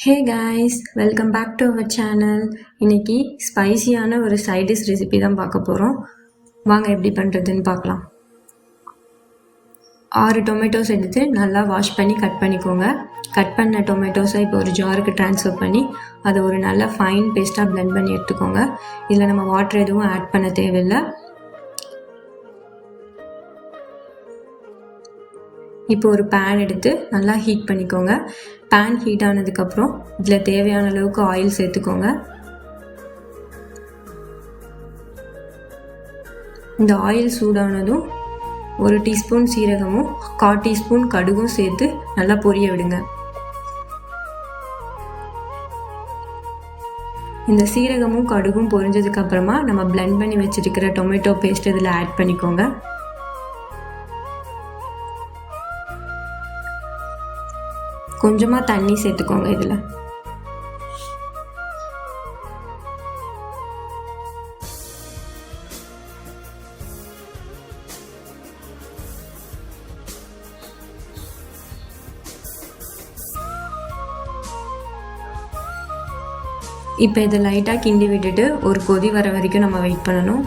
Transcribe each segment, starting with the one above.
Hey guys, welcome back to our channel. இன்றைக்கி ஸ்பைசியான ஒரு சைட் டிஷ் ரெசிபி தான் பார்க்க போகிறோம். வாங்க எப்படி பண்ணுறதுன்னு பார்க்கலாம். 6 டொமேட்டோஸ் எடுத்து நல்லா வாஷ் பண்ணி கட் பண்ணிக்கோங்க. கட் பண்ண டொமேட்டோஸை இப்போ ஒரு ஜாருக்கு ட்ரான்ஸ்ஃபர் பண்ணி அதை ஒரு நல்ல ஃபைன் பேஸ்ட்டாக பிளெண்ட் பண்ணி எடுத்துக்கோங்க. இதில் நம்ம வாட்டர் எதுவும் ஆட் பண்ண தேவையில்லை. இப்போ ஒரு பேன் எடுத்து நல்லா ஹீட் பண்ணிக்கோங்க. பேன் ஹீட் ஆனதுக்கப்புறம் இதில் தேவையான அளவுக்கு ஆயில் சேர்த்துக்கோங்க. இந்த ஆயில் சூடானதும் 1 டீஸ்பூன் சீரகமும் 1/4 டீஸ்பூன் கடுகும் சேர்த்து நல்லா பொரிய விடுங்க. இந்த சீரகமும் கடுகும் பொரிஞ்சதுக்கப்புறமா நம்ம பிளெண்ட் பண்ணி வச்சுருக்கிற டொமேட்டோ பேஸ்ட் இதில் ஆட் பண்ணிக்கோங்க. கொஞ்சமாக தண்ணி சேர்த்துக்கோங்க. இதில் இப்போ இதை லைட்டாக கிண்டி விட்டுட்டு ஒரு கொதி வர வரைக்கும் நம்ம வெயிட் பண்ணணும்.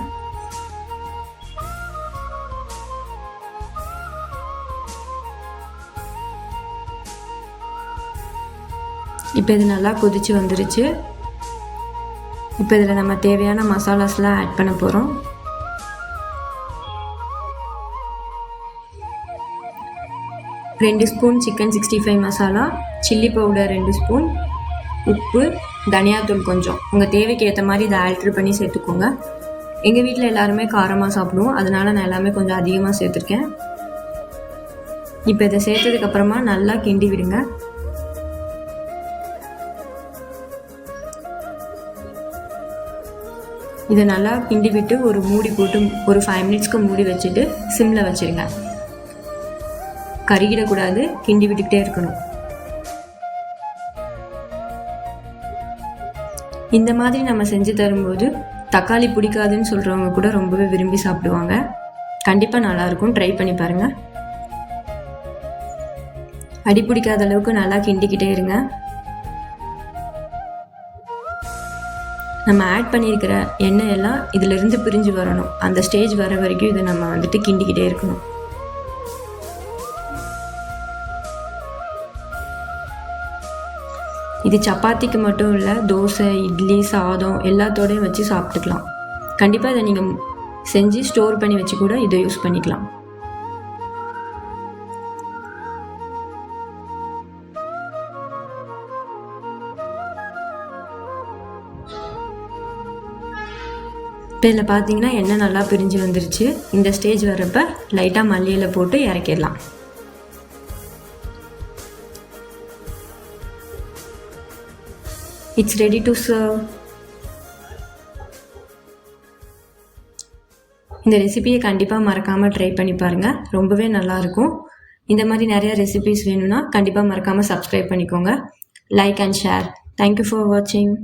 இப்போ இது நல்லா கொதிச்சு வந்துருச்சு. இப்போ இதில் நம்ம தேவையான மசாலாஸ்லாம் ஆட் பண்ண போகிறோம். ரெண்டு spoon chicken 65 masala, chilli powder 2 spoon, உப்பு, தனியாத்தூள் கொஞ்சம். உங்கள் தேவைக்கு ஏற்ற மாதிரி இதை ஆல்ட்ரு பண்ணி சேர்த்துக்கோங்க. எங்கள் வீட்டில் எல்லாருமே காரமாக சாப்பிடுவோம், அதனால் நான் எல்லாமே கொஞ்சம் அதிகமாக சேர்த்துருக்கேன். இப்போ இதை சேர்த்ததுக்கப்புறமா நல்லா கிண்டி விடுங்க. இதை நல்லா கிண்டி விட்டு ஒரு மூடி போட்டு ஒரு 5 மினிட்ஸ்க்கு மூடி வச்சுட்டு சிம்மில் வச்சுருங்க. கருகிடக்கூடாது, கிண்டி விட்டுக்கிட்டே இருக்கணும். இந்த மாதிரி நம்ம செஞ்சு தரும்போது தக்காளி பிடிக்காதுன்னு சொல்கிறவங்க கூட ரொம்பவே விரும்பி சாப்பிடுவாங்க. கண்டிப்பாக நல்லாயிருக்கும், ட்ரை பண்ணி பாருங்கள். அடி பிடிக்காத அளவுக்கு நல்லா கிண்டிக்கிட்டே இருங்க. நம்ம ஆட் பண்ணியிருக்கிற எண்ணெய் எல்லாம் இதிலிருந்து பிரிஞ்சு வரணும். அந்த ஸ்டேஜ் வர வரைக்கும் இதை நம்ம வந்துட்டு கிண்டிக்கிட்டே இருக்கணும். இது சப்பாத்திக்கு மட்டும் இல்லை, தோசை, இட்லி, சாதம் எல்லாத்தோடையும் வச்சு சாப்பிட்டுக்கலாம். கண்டிப்பாக இதை நீங்கள் செஞ்சு ஸ்டோர் பண்ணி வச்சு கூட இதை யூஸ் பண்ணிக்கலாம். இப்போ இதில் பார்த்தீங்கன்னா எண்ணெய் நல்லா பிரிஞ்சு வந்துருச்சு. இந்த ஸ்டேஜ் வர்றப்ப லைட்டாக மல்லியில் போட்டு இறக்கிடலாம். It's ready to serve. இந்த ரெசிபியை கண்டிப்பாக மறக்காமல் ட்ரை பண்ணி பாருங்கள், ரொம்பவே நல்லாயிருக்கும். இந்த மாதிரி நிறைய ரெசிபிஸ் வேணும்னா கண்டிப்பாக மறக்காமல் சப்ஸ்கிரைப் பண்ணிக்கோங்க. Like and share. Thank you for வாட்சிங்.